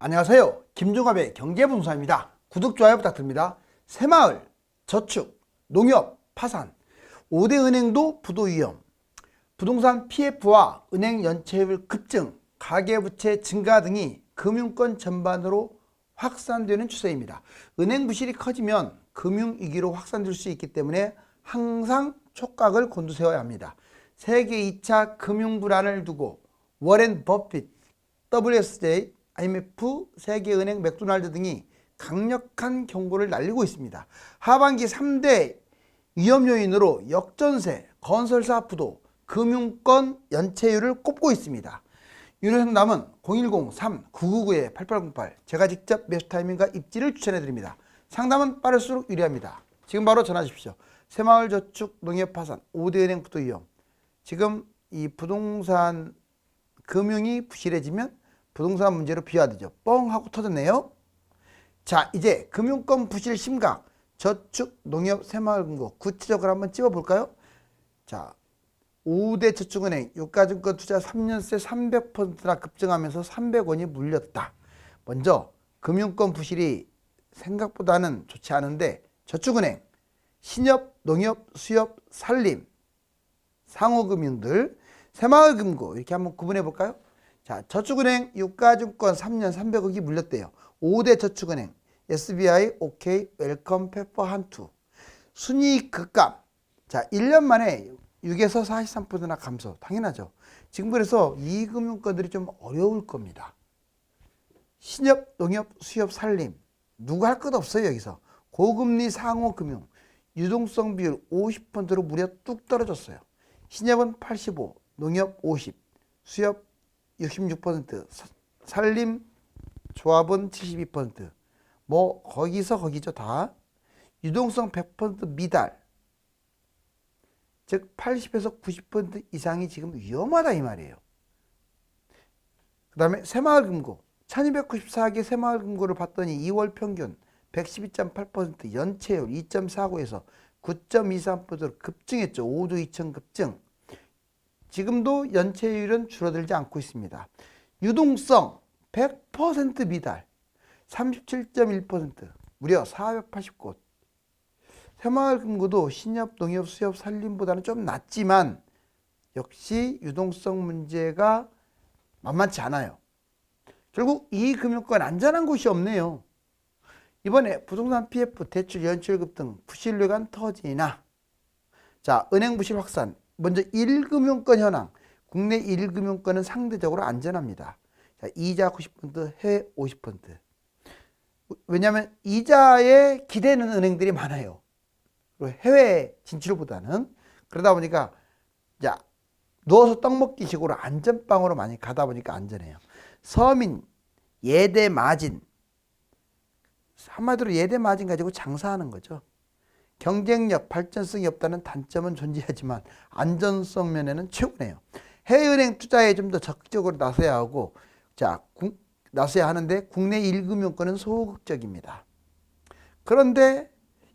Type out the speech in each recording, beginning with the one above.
안녕하세요. 김종합의 경제분석입니다. 구독, 좋아요 부탁드립니다. 새마을, 저축, 농협, 파산, 5대 은행도 부도 위험, 부동산 PF와 은행 연체율 급증, 가계부채 증가 등이 금융권 전반으로 확산되는 추세입니다. 은행 부실이 커지면 금융위기로 확산될 수 있기 때문에 항상 촉각을 곤두세워야 합니다. 세계 2차 금융불안을 두고 워렌 버핏, WSJ, IMF, 세계은행, 맥도날드 등이 강력한 경고를 날리고 있습니다. 하반기 3대 위험 요인으로 역전세, 건설사 부도, 금융권 연체율을 꼽고 있습니다. 유료 상담은 010-3999-8808 제가 직접 매수 타이밍과 입지를 추천해드립니다. 상담은 빠를수록 유리합니다. 지금 바로 전화 주십시오. 새마을저축, 농협파산, 5대 은행 부도 위험. 지금 이 부동산 금융이 부실해지면 부동산 문제로 비화되죠. 뻥 하고 터졌네요. 자, 이제 금융권 부실 심각, 저축, 농협, 새마을금고 구체적으로 한번 찝어볼까요? 자, 5대 저축은행 유가증권 투자 3년새 300%나 급증하면서 300원이 물렸다. 먼저 금융권 부실이 생각보다는 좋지 않은데 저축은행, 신협, 농협, 수협, 산림, 상호금융들, 새마을금고 이렇게 한번 구분해 볼까요? 자, 저축은행 유가증권 3년 300억이 물렸대요. 5대 저축은행 SBI, OK, 웰컴, 페퍼, 한투. 순이익 급감. 자, 1년 만에 6에서 43%나 감소. 당연하죠. 지금 그래서 이 금융권들이 좀 어려울 겁니다. 신협, 농협, 수협, 산림. 누구 할 것 없어요, 여기서. 고금리 상호금융. 유동성 비율 50%로 무려 뚝 떨어졌어요. 신협은 85, 농협 50, 수협 66%, 산림 조합은 72%. 뭐 거기서 거기죠 다. 유동성 100% 미달. 즉 80에서 90% 이상이 지금 위험하다 이 말이에요. 그 다음에 새마을금고 1294개 새마을금고를 봤더니 2월 평균 112.8% 연체율 2.49에서 9.23%로 급증했죠. 5도 2천 급증. 지금도 연체율은 줄어들지 않고 있습니다. 유동성 100% 미달 37.1%, 무려 480곳. 새마을금고도 신협, 농협, 수협, 산림보다는 좀 낮지만 역시 유동성 문제가 만만치 않아요. 결국 이 금융권 안전한 곳이 없네요. 이번에 부동산 PF, 대출, 연체율 급등, 부실률간 터지나. 자, 은행 부실 확산. 먼저 1금융권 현황. 국내 1금융권은 상대적으로 안전합니다. 자, 이자 90%, 해외 50%. 왜냐하면 이자에 기대는 은행들이 많아요. 그리고 해외 진출보다는. 그러다 보니까 자, 누워서 떡 먹기 식으로 안전빵으로 많이 가다 보니까 안전해요. 서민, 예대 마진. 한마디로 예대 마진 가지고 장사하는 거죠. 경쟁력, 발전성이 없다는 단점은 존재하지만 안전성 면에는 최고네요. 해외은행 투자에 좀 더 적극적으로 나서야 하고, 자, 나서야 하는데 국내 1금융권은 소극적입니다. 그런데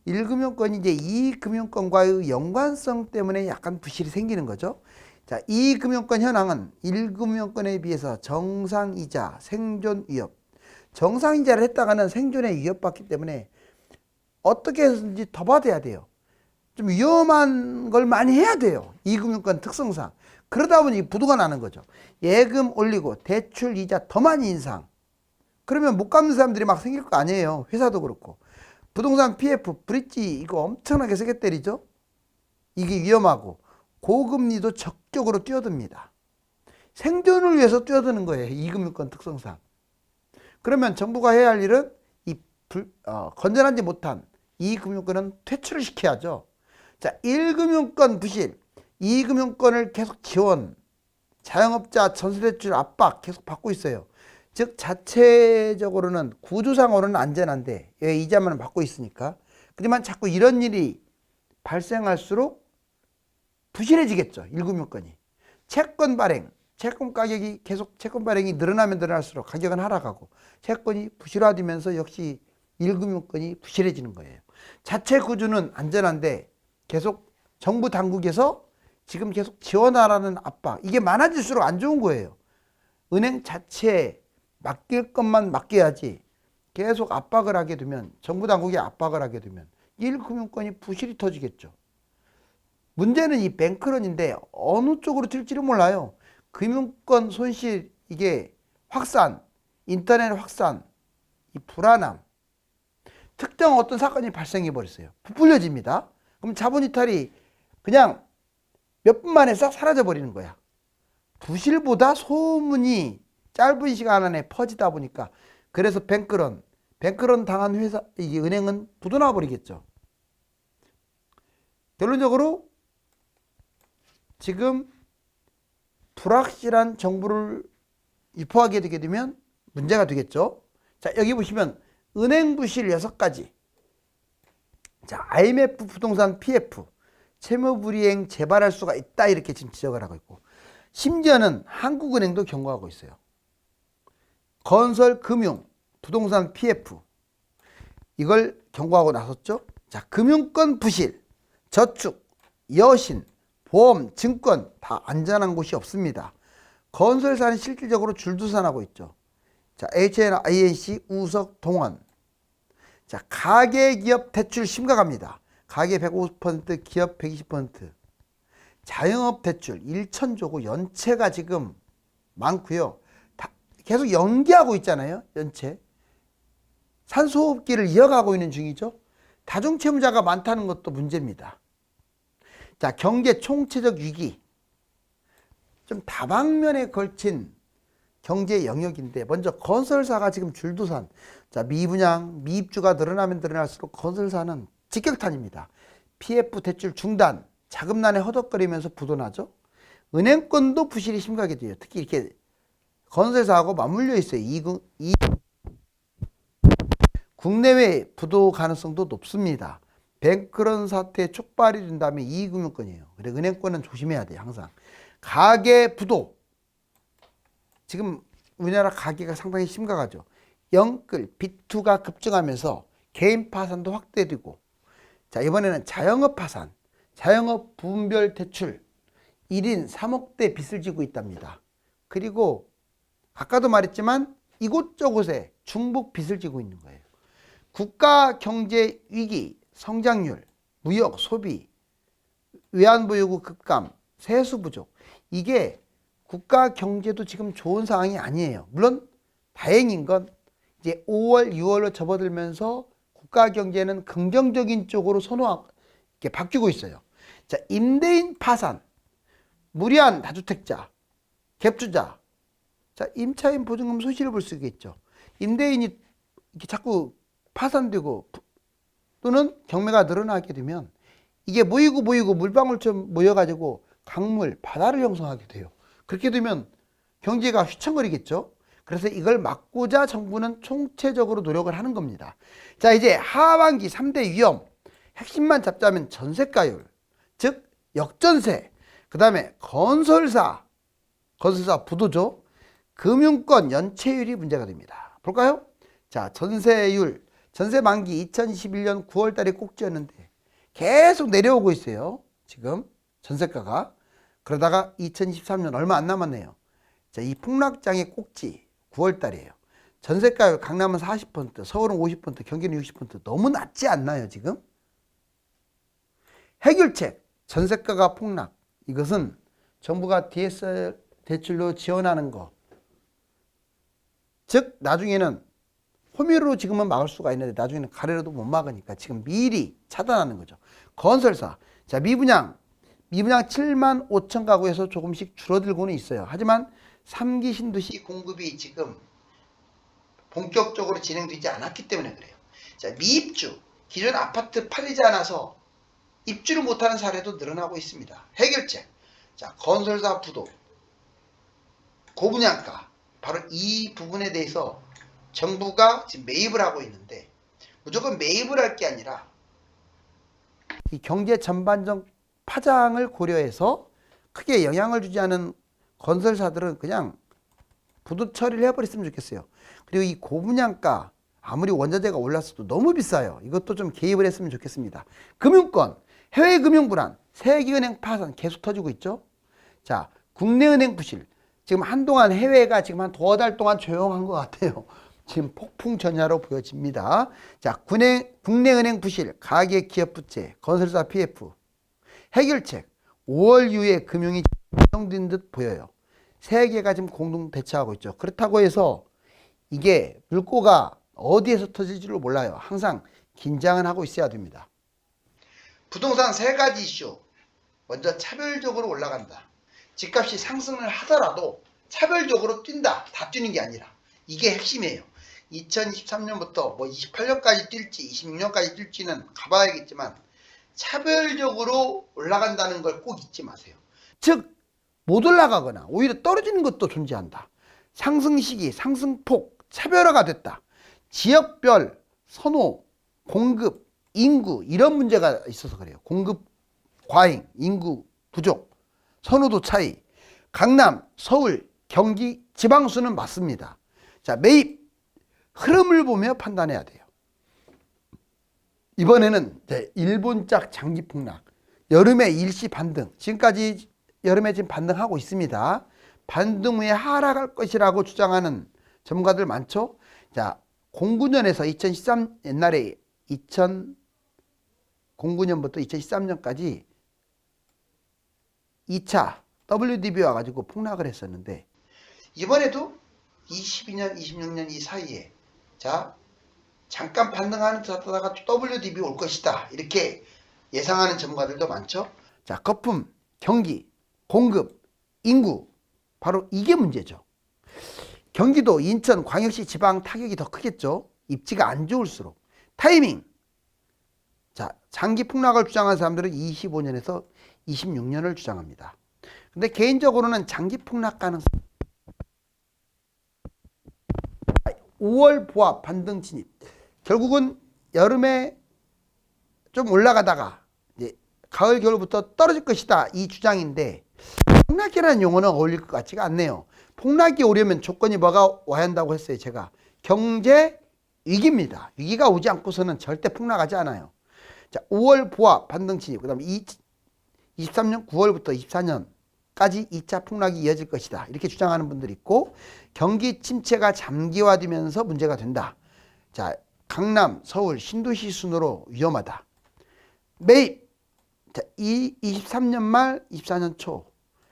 1금융권이 이제 2금융권과의 연관성 때문에 약간 부실이 생기는 거죠. 자, 2금융권 현황은 1금융권에 비해서 정상이자, 생존 위협. 정상이자를 했다가는 생존에 위협받기 때문에 어떻게 해서든지 더 받아야 돼요. 좀 위험한 걸 많이 해야 돼요. 이 금융권 특성상. 그러다 보니 부도가 나는 거죠. 예금 올리고 대출 이자 더 많이 인상. 그러면 못 갚는 사람들이 막 생길 거 아니에요. 회사도 그렇고. 부동산 PF, 브릿지 이거 엄청나게 세게 때리죠. 이게 위험하고 고금리도 적극적으로 뛰어듭니다. 생존을 위해서 뛰어드는 거예요. 이 금융권 특성상. 그러면 정부가 해야 할 일은 이 건전하지 못한 이 금융권은 퇴출을 시켜야죠. 자, 1금융권 부실, 2금융권을 계속 지원, 자영업자 전세대출 압박 계속 받고 있어요. 즉 자체적으로는 구조상으로는 안전한데 왜 이자만 받고 있으니까. 하지만 자꾸 이런 일이 발생할수록 부실해지겠죠. 1금융권이. 채권 발행, 채권 가격이 계속 채권 발행이 늘어나면 늘어날수록 가격은 하락하고 채권이 부실화되면서 역시 1금융권이 부실해지는 거예요. 자체 구조는 안전한데 계속 정부 당국에서 지금 계속 지원하라는 압박, 이게 많아질수록 안 좋은 거예요. 은행 자체 맡길 것만 맡겨야지 계속 압박을 하게 되면, 정부 당국이 압박을 하게 되면 1금융권이 부실이 터지겠죠. 문제는 이 뱅크런인데 어느 쪽으로 튈지를 몰라요. 금융권 손실, 이게 확산, 인터넷 확산, 이 불안함, 특정 어떤 사건이 발생해 버렸어요. 부풀려집니다. 그럼 자본 이탈이 그냥 몇 분 만에 싹 사라져 버리는 거야. 부실보다 소문이 짧은 시간 안에 퍼지다 보니까, 그래서 뱅크런 당한 회사, 이 은행은 부도나 버리겠죠. 결론적으로 지금 불확실한 정보를 유포하게 되게 되면 문제가 되겠죠. 자, 여기 보시면 은행 부실 6가지. 자, IMF 부동산 PF, 채무불이행 재발할 수가 있다, 이렇게 지금 지적을 하고 있고, 심지어는 한국은행도 경고하고 있어요. 건설, 금융, 부동산 PF, 이걸 경고하고 나섰죠. 자, 금융권 부실, 저축, 여신, 보험, 증권 다 안전한 곳이 없습니다. 건설사는 실질적으로 줄두산하고 있죠. 자, HNINC, 우석, 동원. 자, 가계기업 대출 심각합니다. 가계 150%, 기업 120%. 자영업 대출 1,000조고 연체가 지금 많고요. 다 계속 연기하고 있잖아요. 연체. 산소호흡기를 이어가고 있는 중이죠. 다중채무자가 많다는 것도 문제입니다. 자, 경제 총체적 위기. 좀 다방면에 걸친 경제 영역인데, 먼저 건설사가 지금 줄두산. 자, 미분양, 미입주가 늘어나면 늘어날수록 건설사는 직격탄입니다. PF 대출 중단, 자금난에 허덕거리면서 부도나죠. 은행권도 부실이 심각하게 돼요. 특히 이렇게 건설사하고 맞물려 있어요. 국내외 부도 가능성도 높습니다. 뱅크런 사태 촉발이 된다면 이익금융권이에요. 그래, 은행권은 조심해야 돼요. 항상. 가계 부도. 지금 우리나라 가계가 상당히 심각하죠. 영끌, B2가 급증하면서 개인 파산도 확대되고, 자, 이번에는 자영업 파산, 자영업 분별 대출 1인 3억대 빚을 지고 있답니다. 그리고 아까도 말했지만 이곳저곳에 중복 빚을 지고 있는 거예요. 국가 경제 위기, 성장률, 무역, 소비, 외환보 요구 급감, 세수 부족, 이게 국가 경제도 지금 좋은 상황이 아니에요. 물론 다행인 건 이제 5월, 6월로 접어들면서 국가 경제는 긍정적인 쪽으로 이렇게 바뀌고 있어요. 자, 임대인 파산, 무리한 다주택자, 갭투자. 자, 임차인 보증금 손실을 볼 수 있겠죠. 임대인이 이렇게 자꾸 파산되고 또는 경매가 늘어나게 되면 이게 모이고 물방울처럼 모여가지고 강물, 바다를 형성하게 돼요. 그렇게 되면 경제가 휘청거리겠죠. 그래서 이걸 막고자 정부는 총체적으로 노력을 하는 겁니다. 자, 이제 하반기 3대 위험, 핵심만 잡자면 전세가율, 즉 역전세, 그 다음에 건설사 부도죠. 금융권 연체율이 문제가 됩니다. 볼까요? 자, 전세율, 전세 만기 2021년 9월 달에 꼭지였는데 계속 내려오고 있어요. 지금 전세가가. 그러다가 2023년 얼마 안 남았네요. 자, 이 폭락장의 꼭지 9월 달이에요. 전세가율 강남은 40%, 서울은 50%, 경기는 60%. 너무 낮지 않나요, 지금? 해결책, 전세가가 폭락. 이것은 정부가 DSR 대출로 지원하는 거. 즉, 나중에는 호미로 지금은 막을 수가 있는데 나중에는 가래로도 못 막으니까 지금 미리 차단하는 거죠. 건설사. 자, 미분양 7만 5천 가구에서 조금씩 줄어들고는 있어요. 하지만 3기 신도시 공급이 지금 본격적으로 진행되지 않았기 때문에 그래요. 자, 미입주. 기존 아파트 팔리지 않아서 입주를 못하는 사례도 늘어나고 있습니다. 해결책. 자, 건설사 부도, 고분양가. 바로 이 부분에 대해서 정부가 지금 매입을 하고 있는데, 무조건 매입을 할 게 아니라 이 경제 전반적 파장을 고려해서 크게 영향을 주지 않은 건설사들은 그냥 부도 처리를 해버렸으면 좋겠어요. 그리고 이 고분양가, 아무리 원자재가 올랐어도 너무 비싸요. 이것도 좀 개입을 했으면 좋겠습니다. 금융권, 해외 금융 불안, 세계은행 파산 계속 터지고 있죠. 자, 국내은행 부실, 지금 한동안 해외가 지금 한 두어 달 동안 조용한 것 같아요. 지금 폭풍 전야로 보여집니다. 자, 국내 은행 부실, 가계 기업 부채, 건설사 PF, 해결책, 5월 이후에 금융이 안정된 듯 보여요. 세 개가 지금 공동 대처하고 있죠. 그렇다고 해서 이게 물꼬가 어디에서 터질지를 몰라요. 항상 긴장은 하고 있어야 됩니다. 부동산 세 가지 이슈. 먼저 차별적으로 올라간다. 집값이 상승을 하더라도 차별적으로 뛴다. 다 뛰는 게 아니라. 이게 핵심이에요. 2023년부터 뭐 28년까지 뛸지 26년까지 뛸지는 가봐야겠지만 차별적으로 올라간다는 걸 꼭 잊지 마세요. 즉 못 올라가거나 오히려 떨어지는 것도 존재한다. 상승 시기, 상승폭, 차별화가 됐다. 지역별 선호, 공급, 인구 이런 문제가 있어서 그래요. 공급 과잉, 인구 부족, 선호도 차이. 강남, 서울, 경기, 지방수는 맞습니다. 자, 매입 흐름을 보며 판단해야 돼요. 이번에는 일본작 장기 폭락, 여름에 일시 반등. 지금까지 여름에 지금 반등하고 있습니다. 반등 후에 하락할 것이라고 주장하는 전문가들 많죠. 자, 09년에서 2013 옛날에 2009년부터 2013년까지 2차 WDB 와가지고 폭락을 했었는데 이번에도 22년, 26년 이 사이에 자 잠깐 반등하는 듯 하다가 WDB 올 것이다. 이렇게 예상하는 전문가들도 많죠. 자, 거품, 경기, 공급, 인구 바로 이게 문제죠. 경기도, 인천, 광역시, 지방 타격이 더 크겠죠. 입지가 안 좋을수록. 타이밍. 자, 장기 폭락을 주장하는 사람들은 25년에서 26년을 주장합니다. 근데 개인적으로는 장기 폭락 가능성 5월 보합 반등 진입. 결국은 여름에 좀 올라가다가 이제 가을 겨울부터 떨어질 것이다 이 주장인데 폭락이라는 용어는 어울릴 것 같지가 않네요. 폭락이 오려면 조건이 뭐가 와야 한다고 했어요. 제가 경제 위기입니다. 위기가 오지 않고서는 절대 폭락하지 않아요. 자, 5월 보합 반등 진입. 그 다음에 23년 9월부터 24년까지 2차 폭락이 이어질 것이다. 이렇게 주장하는 분들이 있고 경기 침체가 장기화되면서 문제가 된다. 자, 강남, 서울, 신도시 순으로 위험하다. 매입. 자, 23년 말, 24년 초.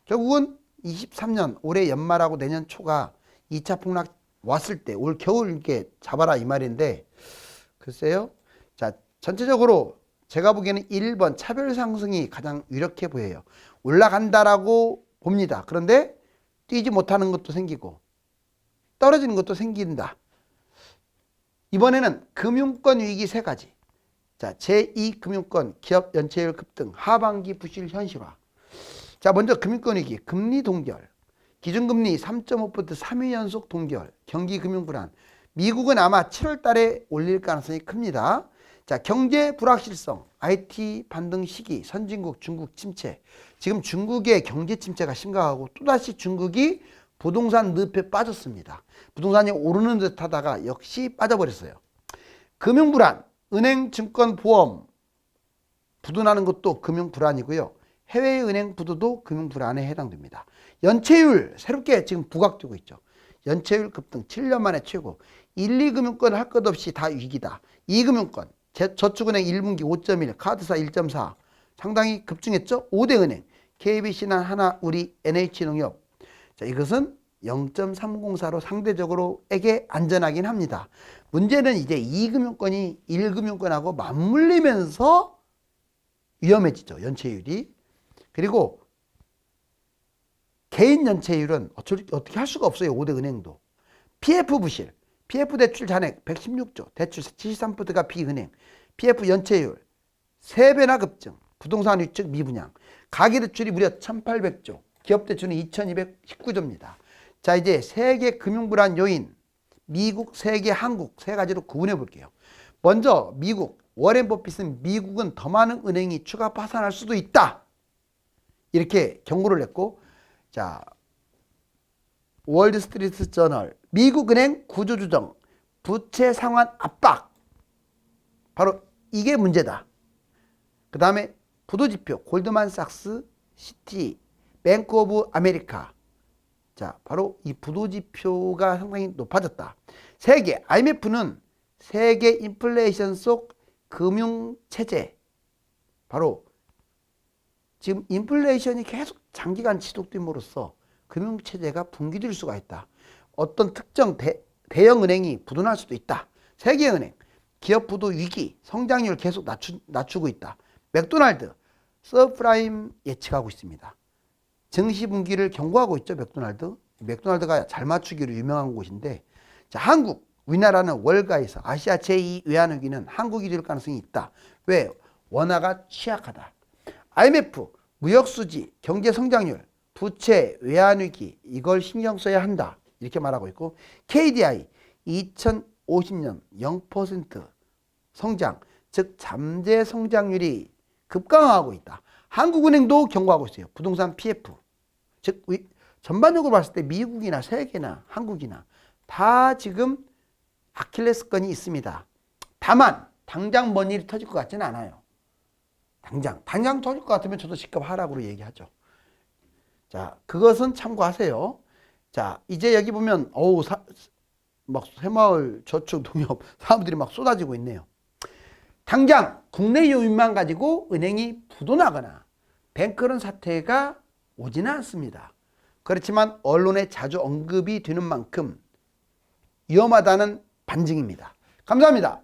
결국은 23년 올해 연말하고 내년 초가 2차 폭락 왔을 때 올 겨울 이렇게 잡아라 이 말인데 글쎄요. 자, 전체적으로 제가 보기에는 1번 차별 상승이 가장 유력해 보여요. 올라간다라고 봅니다. 그런데 뛰지 못하는 것도 생기고 떨어지는 것도 생긴다. 이번에는 금융권 위기 세 가지. 자, 제2금융권 기업 연체율 급등, 하반기 부실 현실화. 자, 먼저 금융권 위기, 금리 동결. 기준금리 3.5% 3회 연속 동결, 경기 금융 불안. 미국은 아마 7월 달에 올릴 가능성이 큽니다. 자, 경제 불확실성, IT 반등 시기, 선진국 중국 침체. 지금 중국의 경제 침체가 심각하고 또다시 중국이 부동산 늪에 빠졌습니다. 부동산이 오르는 듯 하다가 역시 빠져버렸어요. 금융 불안, 은행, 증권, 보험 부도나는 것도 금융 불안이고요. 해외 은행 부도도 금융 불안에 해당됩니다. 연체율 새롭게 지금 부각되고 있죠. 연체율 급등 7년 만에 최고. 1, 2금융권 할 것 없이 다 위기다. 2금융권 저축은행 1분기 5.1, 카드사 1.4 상당히 급증했죠. 5대 은행 KB신한, 하나우리, NH농협. 자, 이것은 0.304로 상대적으로 에게 안전하긴 합니다. 문제는 이제 2금융권이 1금융권하고 맞물리면서 위험해지죠. 연체율이. 그리고 개인 연체율은 어떻게 할 수가 없어요. 5대 은행도. PF 부실, PF 대출 잔액 116조, 대출 73%가 비은행, PF 연체율 3배나 급증, 부동산 위축 미분양, 가계대출이 무려 1800조, 기업대출은 2219조입니다. 자, 이제 세계 금융불안 요인, 미국, 세계, 한국 세 가지로 구분해 볼게요. 먼저 미국, 워렌 버핏은 미국은 더 많은 은행이 추가 파산할 수도 있다. 이렇게 경고를 냈고, 자, 월드스트리트 저널, 미국 은행 구조조정, 부채 상환 압박. 바로 이게 문제다. 그 다음에 부도지표, 골드만삭스, 시티, 뱅크 오브 아메리카, 자, 바로 이 부도지표가 상당히 높아졌다. 세계, IMF는 세계 인플레이션 속 금융체제, 바로 지금 인플레이션이 계속 장기간 지속됨으로써 금융체제가 붕괴될 수가 있다. 어떤 특정 대형 은행이 부도날 수도 있다. 세계은행, 기업 부도 위기, 성장률 계속 낮추고 있다. 맥도날드, 서프라임 예측하고 있습니다. 증시 분기를 경고하고 있죠. 맥도날드가 잘 맞추기로 유명한 곳인데, 자, 한국, 우리나라는 월가에서 아시아 제2 외환위기는 한국이 될 가능성이 있다. 왜? 원화가 취약하다. IMF, 무역수지, 경제성장률, 부채, 외환위기, 이걸 신경 써야 한다. 이렇게 말하고 있고, KDI, 2050년 0% 성장, 즉 잠재 성장률이 급강하고 있다. 한국은행도 경고하고 있어요. 부동산 PF, 즉 전반적으로 봤을 때 미국이나 세계나 한국이나 다 지금 아킬레스건이 있습니다. 다만 당장 뭔 일이 터질 것 같지는 않아요. 당장 터질 것 같으면 저도 직접 하라고 얘기하죠. 자, 그것은 참고하세요. 자, 이제 여기 보면 막 새마을 저축 농협 사람들이 막 쏟아지고 있네요. 당장 국내 요인만 가지고 은행이 부도나거나 뱅크런 사태가 오지는 않습니다. 그렇지만 언론에 자주 언급이 되는 만큼 위험하다는 반증입니다. 감사합니다.